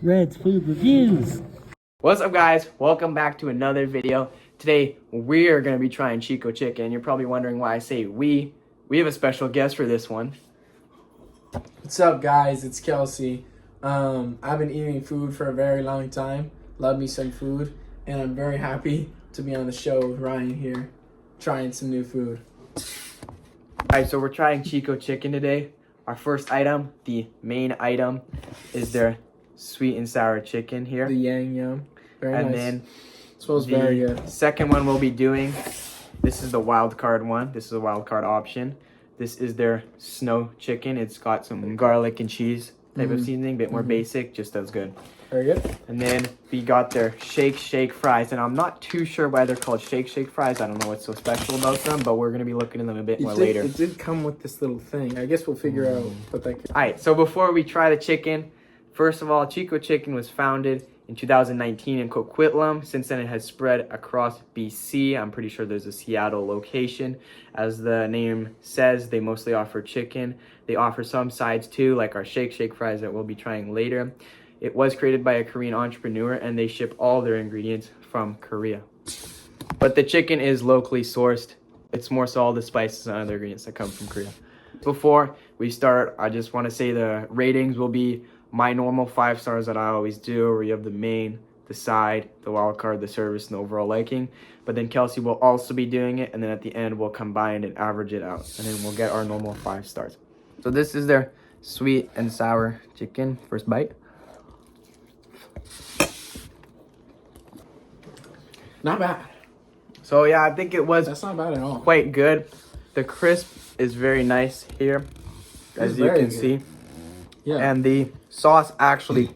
Red's Food Reviews. What's up, guys? Welcome back to another video. Today we are going to be trying Chiko Chicken. You're probably wondering why I say we. We have a special guest for this one. What's up, guys? It's Kelsey. I've been eating food for a very long time. Love me some food, and I'm very happy to be on the show with Ryan here, trying some new food. Alright, so we're trying Chiko Chicken today. Our first item, the main item, is their sweet and sour chicken here. The yang yum. Very and nice. then smells very good. Second one we'll be doing, this is the wild card one. This is a wild card option. This is their snow chicken. It's got some garlic and cheese type of seasoning, a bit more basic, just as good. Very good. And then we got their shake fries, and I'm not too sure why they're called shake fries. I don't know what's so special about them, but we're gonna be looking at them a bit more later. It did come with this little thing. I guess we'll figure out what that could. All right, so before we try the chicken, first of all, Chiko Chicken was founded in 2019 in Coquitlam. Since then, it has spread across BC. I'm pretty sure there's a Seattle location. As the name says, they mostly offer chicken. They offer some sides too, like our shake fries that we'll be trying later. It was created by a Korean entrepreneur, and they ship all their ingredients from Korea. But the chicken is locally sourced. It's more so all the spices and other ingredients that come from Korea. Before we start, I just want to say the ratings will be my normal 5 stars that I always do, where you have the main, the side, the wild card, the service, and the overall liking. But then Kelsey will also be doing it, and then at the end we'll combine and average it out, and then we'll get our normal 5 stars. So this is their sweet and sour chicken. First bite. Not bad. So yeah, I think it was That's not bad at all. quite good. The crisp is very nice here, as you can see. Yeah. And the sauce actually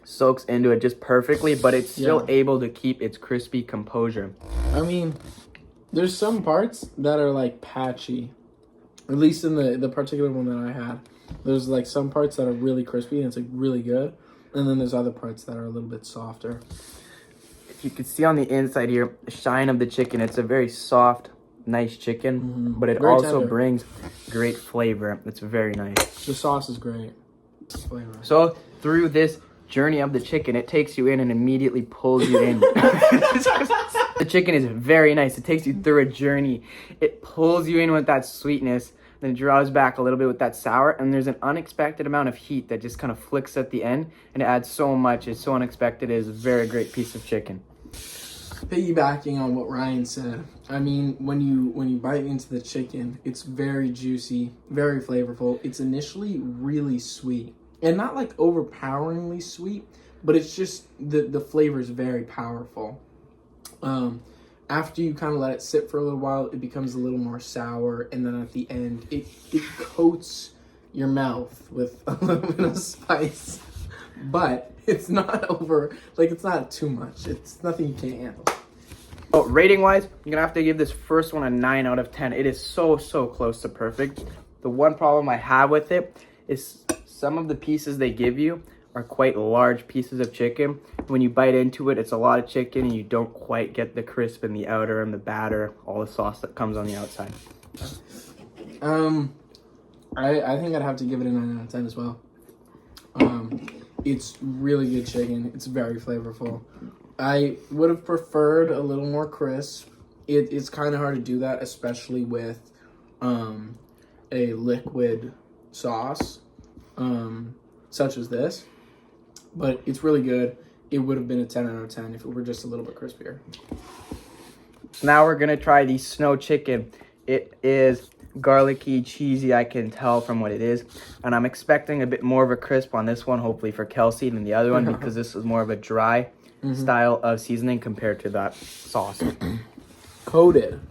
soaks into it just perfectly, but it's still able to keep its crispy composure. I mean, there's some parts that are like patchy. At least in the particular one that I had. There's like some parts that are really crispy and it's like really good. And then there's other parts that are a little bit softer. If you can see on the inside here, the shine of the chicken, it's a very soft, nice chicken, but it Very also tender. brings great flavor. It's very nice. The sauce is great. Flavor. So through this journey of the chicken, it takes you in and immediately pulls you in. The chicken is very nice. It takes you through a journey. It pulls you in with that sweetness, then it draws back a little bit with that sour, and there's an unexpected amount of heat that just kind of flicks at the end, and it adds so much. It's so unexpected. It is a very great piece of chicken. Piggybacking on what Ryan said, I mean, when you bite into the chicken, it's very juicy, very flavorful. It's initially really sweet, and not like overpoweringly sweet, but it's just the flavor is very powerful. After you kind of let it sit for a little while, it becomes a little more sour, and then at the end, it coats your mouth with a little bit of spice, but it's not it's not too much. It's nothing you can't handle. Oh, rating wise, you're gonna have to give this first one a 9 out of 10. It is so close to perfect. The one problem I have with it is some of the pieces they give you are quite large pieces of chicken. When you bite into it, it's a lot of chicken, and you don't quite get the crisp in the outer and the batter, all the sauce that comes on the outside. I think I'd have to give it a 9 out of 10 as well. It's really good chicken. It's very flavorful. I would have preferred a little more crisp. It's kind of hard to do that, especially with a liquid sauce such as this. But it's really good. It would have been a 10 out of 10 if it were just a little bit crispier. So now we're gonna try the snow chicken. It is garlicky, cheesy, I can tell from what it is. And I'm expecting a bit more of a crisp on this one, hopefully for Kelsey, than the other one, because this is more of a dry style of seasoning compared to that sauce. Coated.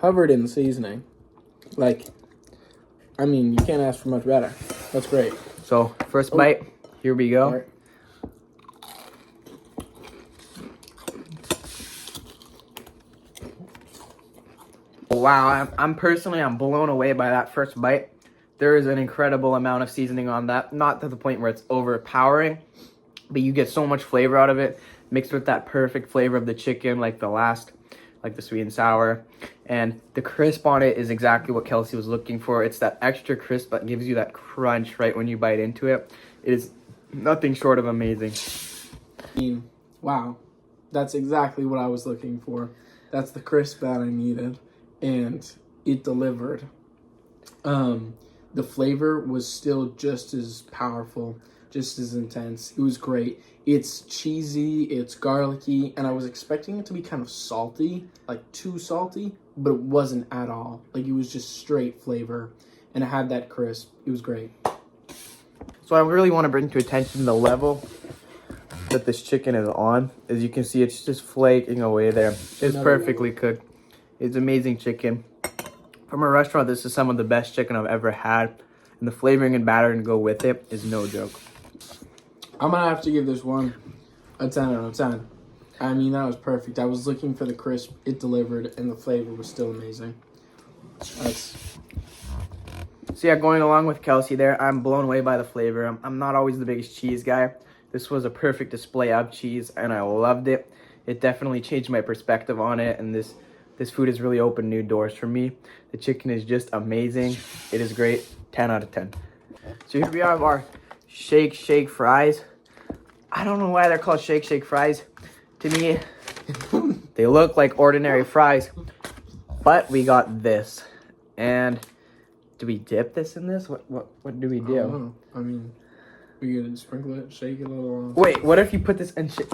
Covered in seasoning. Like, I mean, you can't ask for much better. That's great. So first bite, here we go. All right. Wow, I'm blown away by that first bite. There is an incredible amount of seasoning on that. Not to the point where it's overpowering, but you get so much flavor out of it, mixed with that perfect flavor of the chicken, like the sweet and sour. And the crisp on it is exactly what Kelsey was looking for. It's that extra crisp that gives you that crunch right when you bite into it. It is Nothing short of amazing. Wow, that's exactly what I was looking for. That's the crisp that I needed, and it delivered. The flavor was still just as powerful, just as intense. It was great. It's cheesy, it's garlicky, and I was expecting it to be kind of salty, like too salty, but it wasn't at all. Like, it was just straight flavor, and it had that crisp. It was great. So I really want to bring to attention the level that this chicken is on. As you can see, it's just flaking away there. It's perfectly cooked. It's amazing chicken. From a restaurant, this is some of the best chicken I've ever had. And the flavoring and batter to go with it is no joke. I'm going to have to give this one a 10 out of 10. I mean, that was perfect. I was looking for the crisp. It delivered, and the flavor was still amazing. So yeah, going along with Kelsey there, I'm blown away by the flavor. I'm not always the biggest cheese guy. This was a perfect display of cheese, and I loved it. It definitely changed my perspective on it, and this food has really opened new doors for me. The chicken is just amazing. It is great. 10 out of 10. So here we have our shake fries. I don't know why they're called shake fries. To me, they look like ordinary fries, but we got this. And do we dip this in this? What do we do? I don't know. I mean, we could sprinkle it, shake it a little. Wait, what if you put this in shake?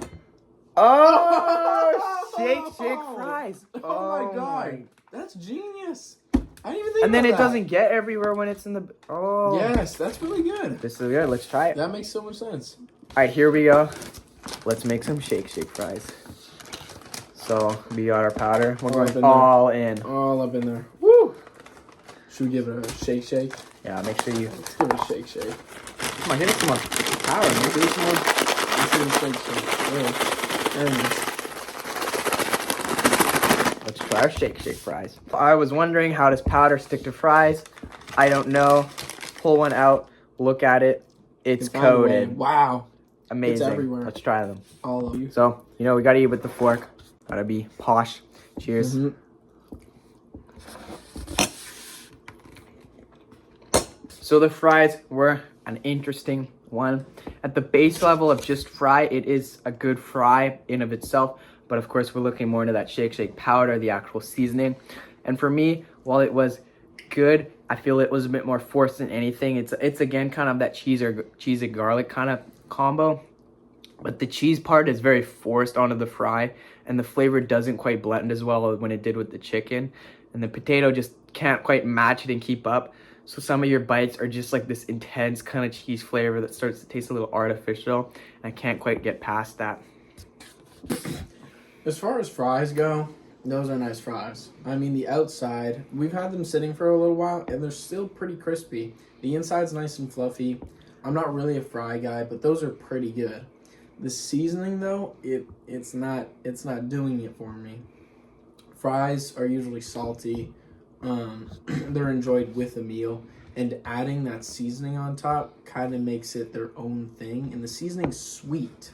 Oh, shake fries. Oh my god, that's genius. I didn't even think and then about it that. doesn't get everywhere when it's in the. Oh. Yes, that's really good. This is good. Let's try it. That makes so much sense. All right, here we go. Let's make some shake fries. So we got our powder. We're going all in. All up in there. Woo! Should we give it a shake? Yeah, make sure you. Let's give it a shake. Come on, give it some more power. Let's give it some more. Let's give it a shake. Very nice. Let's try our shake fries. I was wondering, how does powder stick to fries? I don't know. Pull one out. Look at it. It's coated. Wow. Amazing. It's everywhere. Let's try them. All of you. So, we gotta eat with the fork. Gotta be posh. Cheers. Mm-hmm. So the fries were an interesting one. At the base level of just fry, it is a good fry in of itself. But of course, we're looking more into that shake powder, the actual seasoning. And for me, while it was good, I feel it was a bit more forced than anything. It's again kind of that cheese and garlic kind of combo. But the cheese part is very forced onto the fry, and the flavor doesn't quite blend as well when it did with the chicken. And the potato just can't quite match it and keep up. So some of your bites are just like this intense kind of cheese flavor that starts to taste a little artificial. And I can't quite get past that. As far as fries go, those are nice fries. I mean, the outside, we've had them sitting for a little while, and they're still pretty crispy. The inside's nice and fluffy. I'm not really a fry guy, but those are pretty good. The seasoning, though, it's not doing it for me. Fries are usually salty. They're enjoyed with a meal, and adding that seasoning on top kind of makes it their own thing. And the seasoning's sweet,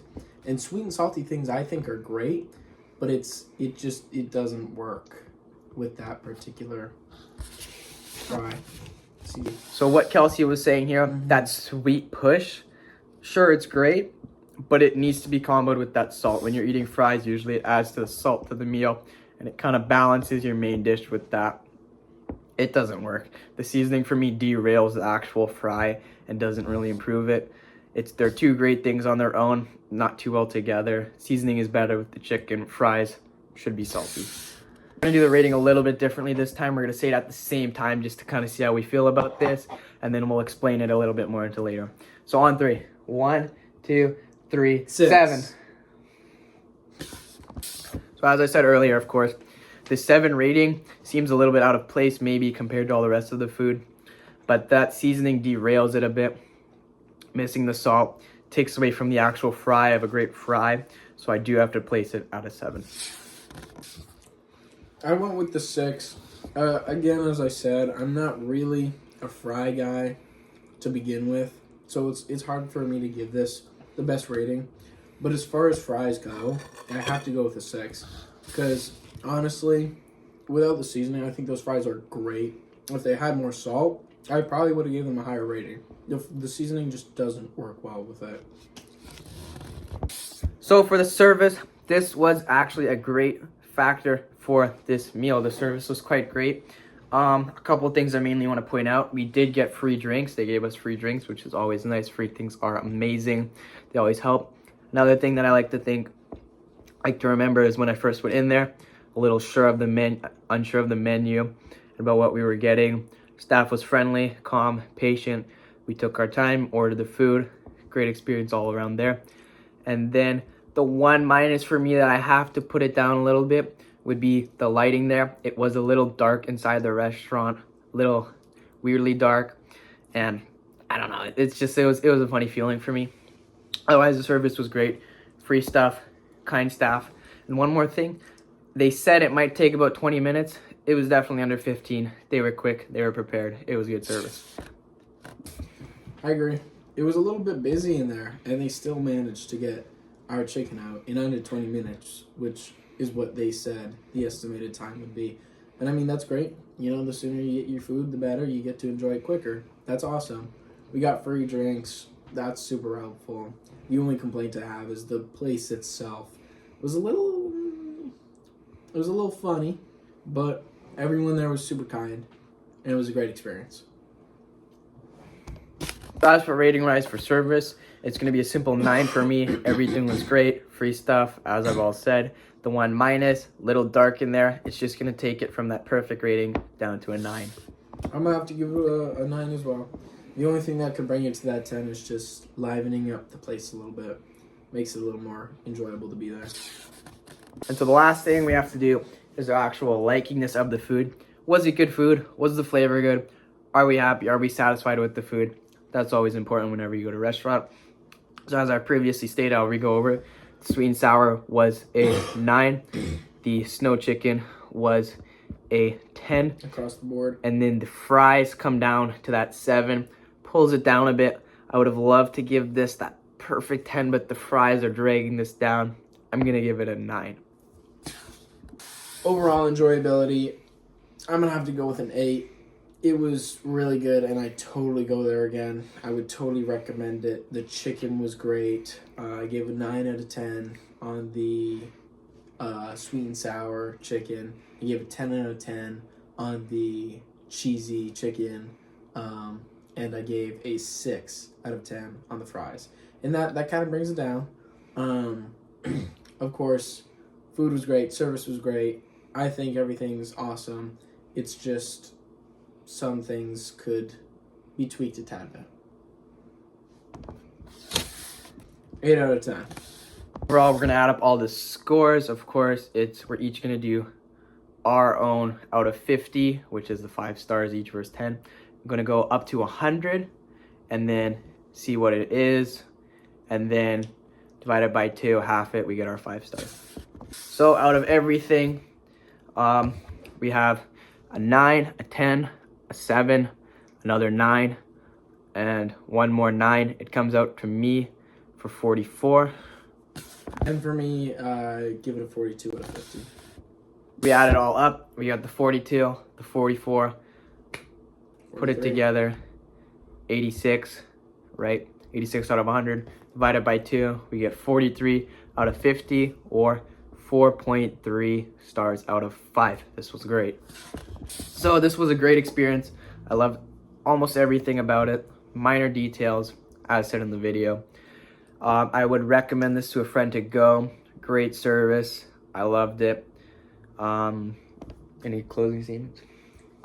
and sweet and salty things I think are great, but it doesn't work with that particular fry. See. So what Kelsey was saying here, that sweet push, sure, it's great, but it needs to be comboed with that salt. When you're eating fries, usually it adds to the salt to the meal, and it kind of balances your main dish with that. It doesn't work. The seasoning for me derails the actual fry and doesn't really improve it. They're two great things on their own, not too well together. Seasoning is better with the chicken. Fries should be salty. We're gonna do the rating a little bit differently this time. We're gonna say it at the same time just to kind of see how we feel about this, and then we'll explain it a little bit more into later. So on 3. 1, 2, 3, 6. 7. So as I said earlier, of course, the 7 rating seems a little bit out of place maybe compared to all the rest of the food, but that seasoning derails it a bit. Missing the salt takes away from the actual fry of a great fry, so I do have to place it at a 7. I went with the 6. Again, as I said, I'm not really a fry guy to begin with, so it's hard for me to give this the best rating. But as far as fries go, I have to go with a 6, because honestly, without the seasoning, I think those fries are great. If they had more salt, I probably would have given them a higher rating. The seasoning just doesn't work well with it. So for the service, this was actually a great factor for this meal. The service was quite great. A couple of things I mainly want to point out. We did get free drinks. They gave us free drinks, which is always nice. Free things are amazing. They always help. Another thing that I like to remember is when I first went in there, a little unsure of the menu and about what we were getting. Staff was friendly, calm, patient. We took our time, ordered the food. Great experience all around there. And then the one minus for me that I have to put it down a little bit would be the lighting there. It was a little dark inside the restaurant, a little weirdly dark, and I don't know. It's just it was a funny feeling for me. Otherwise, the service was great, free stuff, kind staff, and one more thing. They said it might take about 20 minutes. It was definitely under 15. They were quick. They were prepared. It was good service. I agree. It was a little bit busy in there, and they still managed to get our chicken out in under 20 minutes, which is what they said the estimated time would be. And I mean, that's great. You know, the sooner you get your food, the better. You get to enjoy it quicker. That's awesome. We got free drinks. That's super helpful. The only complaint I have is the place itself was a little funny, but everyone there was super kind, and it was a great experience. As for rating wise for service, it's going to be a simple 9 for me. Everything was great. Free stuff, as I've all said. The one minus, little dark in there. It's just going to take it from that perfect rating down to a 9. I'm going to have to give it a 9 as well. The only thing that could bring it to that 10 is just livening up the place a little bit. Makes it a little more enjoyable to be there. And so the last thing we have to do is the actual likingness of the food. Was it good food? Was the flavor good? Are we happy? Are we satisfied with the food? That's always important whenever you go to a restaurant. So as I previously stated, I'll re-go over it. The sweet and sour was a 9. The snow chicken was a 10. Across the board. And then the fries come down to that 7. Pulls it down a bit. I would have loved to give this that perfect 10, but the fries are dragging this down. I'm going to give it a 9. Overall enjoyability, I'm going to have to go with an 8. It was really good, and I totally go there again. I would totally recommend it. The chicken was great. I gave a 9 out of 10 on the sweet and sour chicken. I gave a 10 out of 10 on the cheesy chicken. And I gave a 6 out of 10 on the fries. And that kind of brings it down. Of course, food was great. Service was great. I think everything's awesome. It's just some things could be tweaked a tad bit. 8 out of 10. Overall, we're going to add up all the scores. Of course, we're each going to do our own out of 50, which is the 5 stars each versus 10. I'm going to go up to 100 and then see what it is. And then divide it by 2, half it, we get our 5 stars. So out of everything, we have a 9, a 10, a 7, another 9, and one more 9. It comes out to me for 44. And for me, give it a 42 out of 50. We add it all up. We got the 42, the 44. 43. Put it together. 86, right? 86 out of 100. Divided by 2, we get 43 out of 50, or 4.3 stars out of 5. This was great. So this was a great experience. I loved almost everything about it. Minor details, as said in the video. I would recommend this to a friend to go. Great service. I loved it. Any closing statements?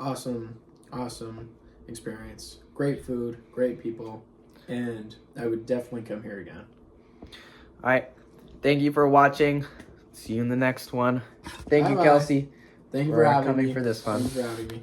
Awesome experience. Great food, great people, and I would definitely come here again. All right. Thank you for watching. See you in the next one. Thank you, Bye-bye. Kelsey. Thank you for having coming me. for this one. Thank you for having me.